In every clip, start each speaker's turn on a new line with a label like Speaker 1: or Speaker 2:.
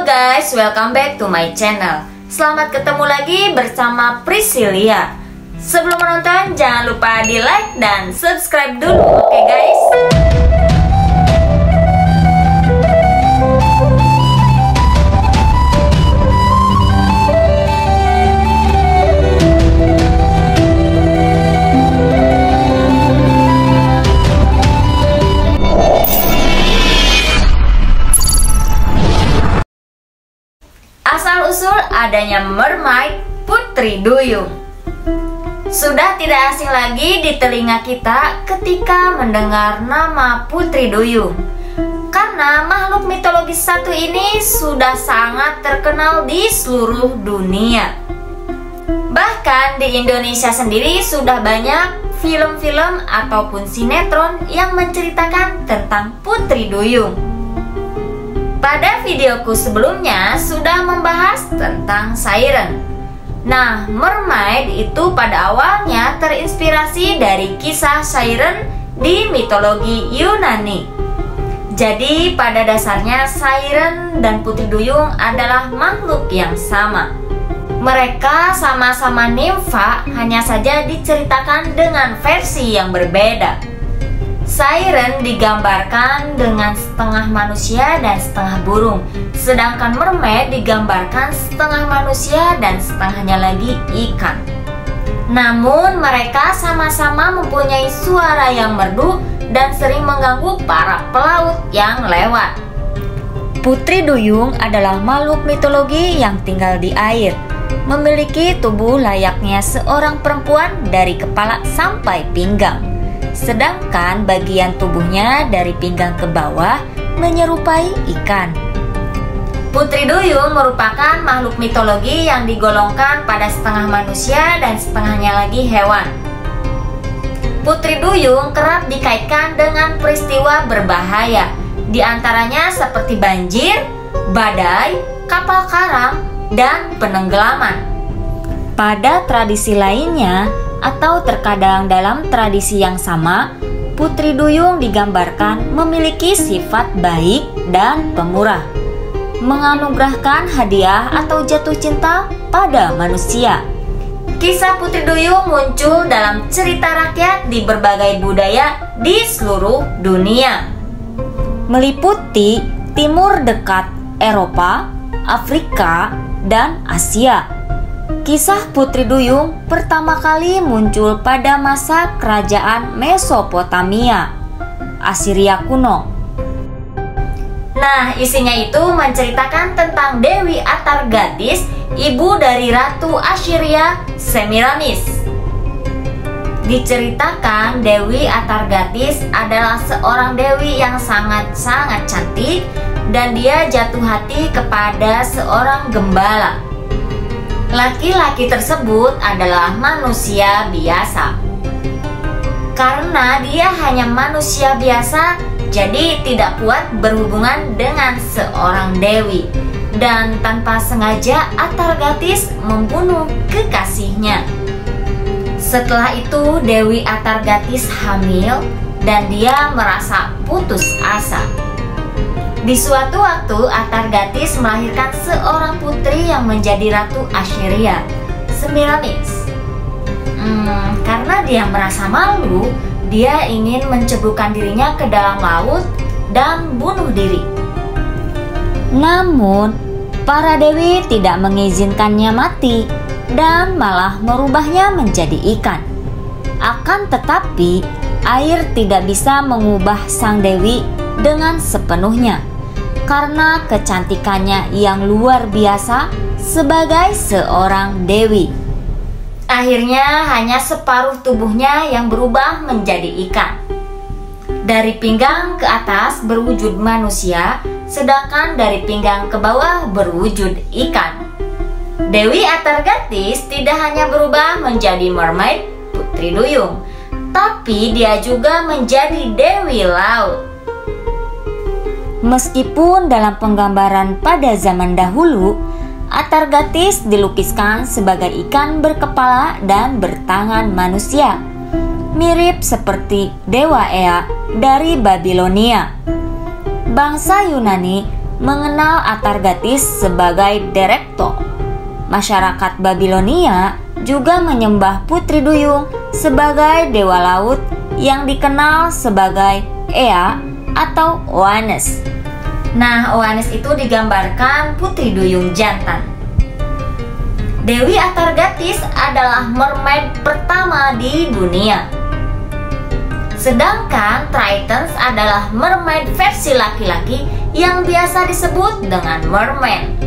Speaker 1: Halo guys, welcome back to my channel. Selamat ketemu lagi bersama Priscilia. Sebelum menonton, jangan lupa di like dan subscribe dulu, oke guys? Asal-usul adanya mermaid Putri Duyung sudah tidak asing lagi di telinga kita ketika mendengar nama Putri Duyung, karena makhluk mitologis satu ini sudah sangat terkenal di seluruh dunia. Bahkan di Indonesia sendiri sudah banyak film-film ataupun sinetron yang menceritakan tentang Putri Duyung. Pada videoku sebelumnya sudah membahas tentang siren. Nah, mermaid itu pada awalnya terinspirasi dari kisah siren di mitologi Yunani. Jadi pada dasarnya siren dan Putri Duyung adalah makhluk yang sama. Mereka sama-sama nimfa, hanya saja diceritakan dengan versi yang berbeda. Siren digambarkan dengan setengah manusia dan setengah burung, sedangkan mermaid digambarkan setengah manusia dan setengahnya lagi ikan. Namun mereka sama-sama mempunyai suara yang merdu dan sering mengganggu para pelaut yang lewat. Putri Duyung adalah makhluk mitologi yang tinggal di air, memiliki tubuh layaknya seorang perempuan dari kepala sampai pinggang. Sedangkan bagian tubuhnya dari pinggang ke bawah menyerupai ikan. Putri Duyung merupakan makhluk mitologi yang digolongkan pada setengah manusia dan setengahnya lagi hewan. Putri Duyung kerap dikaitkan dengan peristiwa berbahaya, di antaranya seperti banjir, badai, kapal karam, dan penenggelaman. Pada tradisi lainnya, atau terkadang dalam tradisi yang sama, Putri Duyung digambarkan memiliki sifat baik dan pemurah, menganugerahkan hadiah atau jatuh cinta pada manusia. Kisah Putri Duyung muncul dalam cerita rakyat di berbagai budaya di seluruh dunia, meliputi timur dekat Eropa, Afrika, dan Asia. Kisah Putri Duyung pertama kali muncul pada masa kerajaan Mesopotamia, Assyria kuno. Nah, isinya itu menceritakan tentang Dewi Atargatis, ibu dari Ratu Assyria Semiramis. Diceritakan Dewi Atargatis adalah seorang dewi yang sangat-sangat cantik dan dia jatuh hati kepada seorang gembala. Laki-laki tersebut adalah manusia biasa. Karena dia hanya manusia biasa, jadi tidak kuat berhubungan dengan seorang dewi. Dan tanpa sengaja Atargatis membunuh kekasihnya. Setelah itu Dewi Atargatis hamil dan dia merasa putus asa. Di suatu waktu Atargatis melahirkan seorang putri yang menjadi Ratu Assyria, Semiramis. Karena dia merasa malu, dia ingin menceburkan dirinya ke dalam laut dan bunuh diri. Namun, para dewi tidak mengizinkannya mati dan malah merubahnya menjadi ikan. Akan tetapi, air tidak bisa mengubah sang dewi dengan sepenuhnya, karena kecantikannya yang luar biasa sebagai seorang dewi. Akhirnya hanya separuh tubuhnya yang berubah menjadi ikan. Dari pinggang ke atas berwujud manusia, sedangkan dari pinggang ke bawah berwujud ikan. Dewi Atargatis tidak hanya berubah menjadi mermaid Putri Duyung, tapi dia juga menjadi dewi laut. Meskipun dalam penggambaran pada zaman dahulu, Atargatis dilukiskan sebagai ikan berkepala dan bertangan manusia, mirip seperti Dewa Ea dari Babilonia. Bangsa Yunani mengenal Atargatis sebagai Direkto. Masyarakat Babilonia juga menyembah Putri Duyung sebagai dewa laut yang dikenal sebagai Ea atau Oannes. Nah, Oannes itu digambarkan Putri Duyung jantan. Dewi Atargatis adalah mermaid pertama di dunia. Sedangkan Tritons adalah mermaid versi laki-laki yang biasa disebut dengan merman.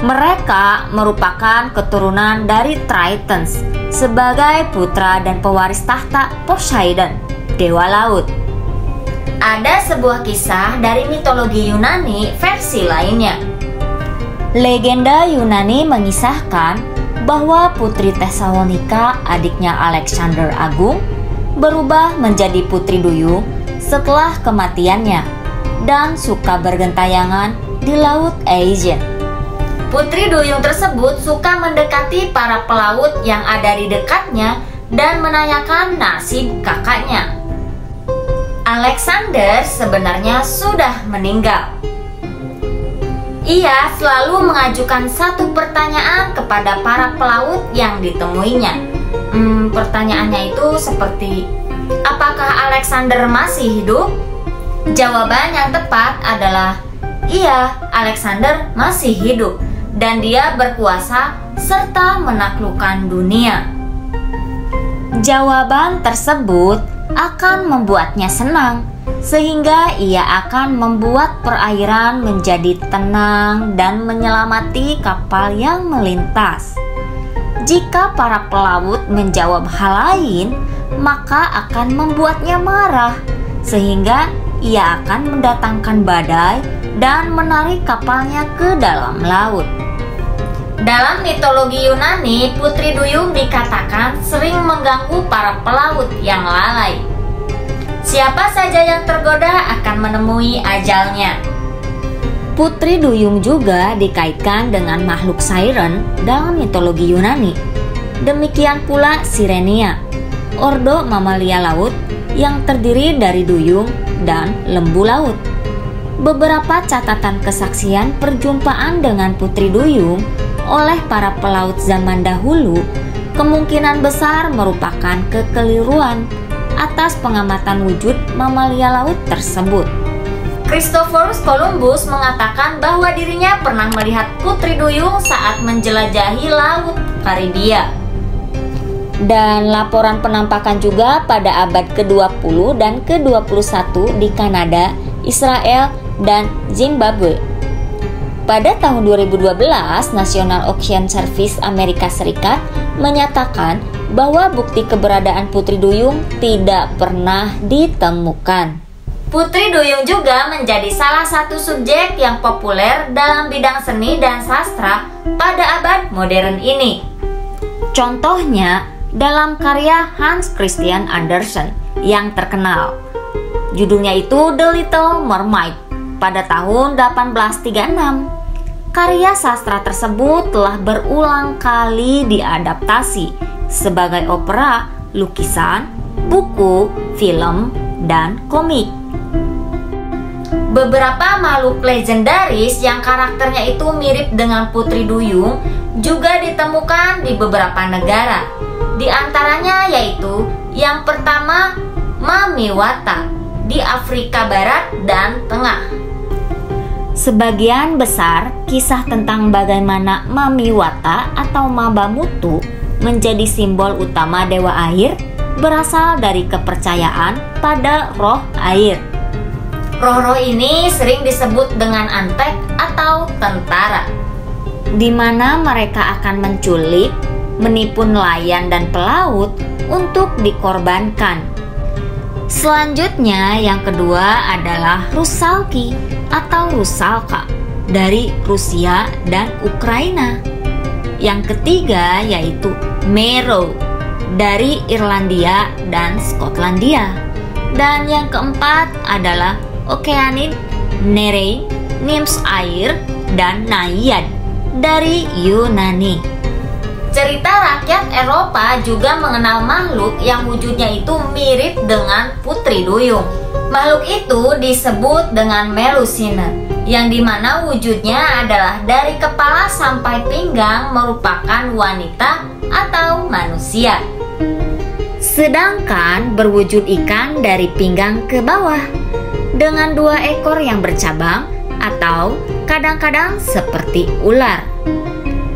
Speaker 1: Mereka merupakan keturunan dari Tritons sebagai putra dan pewaris tahta Poseidon, dewa laut. Ada sebuah kisah dari mitologi Yunani versi lainnya. Legenda Yunani mengisahkan bahwa Putri Tesalonika, adiknya Alexander Agung, berubah menjadi Putri Duyung setelah kematiannya dan suka bergentayangan di Laut Aegean. Putri Duyung tersebut suka mendekati para pelaut yang ada di dekatnya dan menanyakan nasib kakaknya. Alexander sebenarnya sudah meninggal. Ia selalu mengajukan satu pertanyaan kepada para pelaut yang ditemuinya. Pertanyaannya itu seperti, apakah Alexander masih hidup? Jawaban yang tepat adalah, iya, Alexander masih hidup dan dia berkuasa serta menaklukkan dunia. Jawaban tersebut akan membuatnya senang, sehingga ia akan membuat perairan menjadi tenang dan menyelamati kapal yang melintas. Jika para pelaut menjawab hal lain, maka akan membuatnya marah, sehingga ia akan mendatangkan badai dan menarik kapalnya ke dalam laut. Dalam mitologi Yunani, Putri Duyung dikatakan sering mengganggu para pelaut yang lalai. Siapa saja yang tergoda akan menemui ajalnya. Putri Duyung juga dikaitkan dengan makhluk siren dalam mitologi Yunani. Demikian pula Sirenia, ordo mamalia laut yang terdiri dari duyung dan lembu laut. Beberapa catatan kesaksian perjumpaan dengan Putri Duyung oleh para pelaut zaman dahulu kemungkinan besar merupakan kekeliruan atas pengamatan wujud mamalia laut tersebut. Christophorus Columbus mengatakan bahwa dirinya pernah melihat Putri Duyung saat menjelajahi Laut Karibia. Dan laporan penampakan juga pada abad ke-20 dan ke-21 di Kanada, Israel, dan Zimbabwe. Pada tahun 2012, National Ocean Service Amerika Serikat menyatakan bahwa bukti keberadaan Putri Duyung tidak pernah ditemukan. Putri Duyung juga menjadi salah satu subjek yang populer dalam bidang seni dan sastra pada abad modern ini. Contohnya dalam karya Hans Christian Andersen yang terkenal. Judulnya itu The Little Mermaid pada tahun 1836. Karya sastra tersebut telah berulang kali diadaptasi sebagai opera, lukisan, buku, film, dan komik. Beberapa makhluk legendaris yang karakternya itu mirip dengan Putri Duyung juga ditemukan di beberapa negara. Di antaranya yaitu yang pertama Mamiwata di Afrika Barat dan Tengah. Sebagian besar kisah tentang bagaimana Mamiwata atau Mabamutu menjadi simbol utama dewa air berasal dari kepercayaan pada roh air. Roh-roh ini sering disebut dengan antek atau tentara, di mana mereka akan menculik, menipu nelayan dan pelaut untuk dikorbankan. Selanjutnya yang kedua adalah Rusalki atau Rusalka dari Rusia dan Ukraina. Yang ketiga yaitu Mero dari Irlandia dan Skotlandia. Dan yang keempat adalah Okeanid, Nereid, Nymphs air, dan Naiad dari Yunani. Cerita rakyat Eropa juga mengenal makhluk yang wujudnya itu mirip dengan Putri Duyung. Makhluk itu disebut dengan Melusine, yang dimana wujudnya adalah dari kepala sampai pinggang merupakan wanita atau manusia. Sedangkan berwujud ikan dari pinggang ke bawah, dengan 2 ekor yang bercabang atau kadang-kadang seperti ular.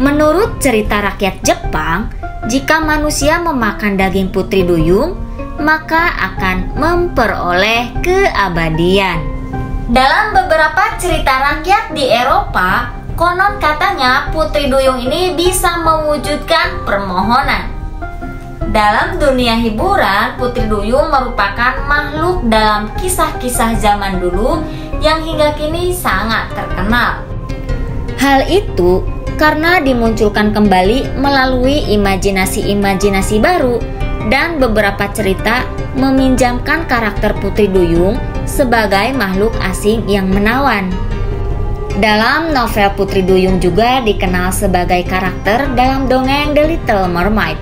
Speaker 1: Menurut cerita rakyat Jepang, jika manusia memakan daging putri duyung, maka akan memperoleh keabadian. Dalam beberapa cerita rakyat di Eropa, konon katanya putri duyung ini bisa mewujudkan permohonan. Dalam dunia hiburan, putri duyung merupakan makhluk dalam kisah-kisah zaman dulu yang hingga kini sangat terkenal. Hal itu karena dimunculkan kembali melalui imajinasi-imajinasi baru, dan beberapa cerita meminjamkan karakter putri duyung sebagai makhluk asing yang menawan. Dalam novel Putri Duyung juga dikenal sebagai karakter dalam dongeng The Little Mermaid,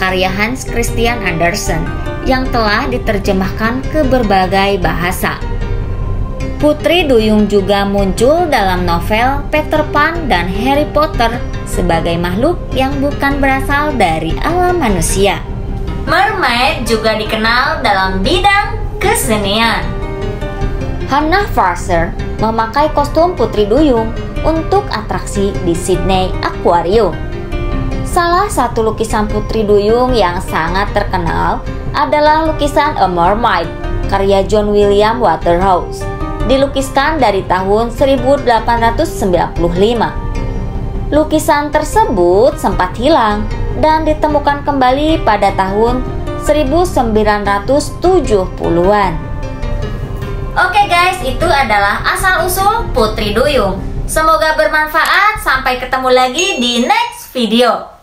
Speaker 1: karya Hans Christian Andersen, yang telah diterjemahkan ke berbagai bahasa. Putri Duyung juga muncul dalam novel Peter Pan dan Harry Potter sebagai makhluk yang bukan berasal dari alam manusia. Mermaid juga dikenal dalam bidang kesenian. Hannah Fraser memakai kostum Putri Duyung untuk atraksi di Sydney Aquarium. Salah satu lukisan Putri Duyung yang sangat terkenal adalah lukisan A Mermaid, karya John William Waterhouse, dilukiskan dari tahun 1895. Lukisan tersebut sempat hilang dan ditemukan kembali pada tahun 1970-an. Oke guys, itu adalah asal-usul Putri Duyung. Semoga bermanfaat. Sampai ketemu lagi di next video.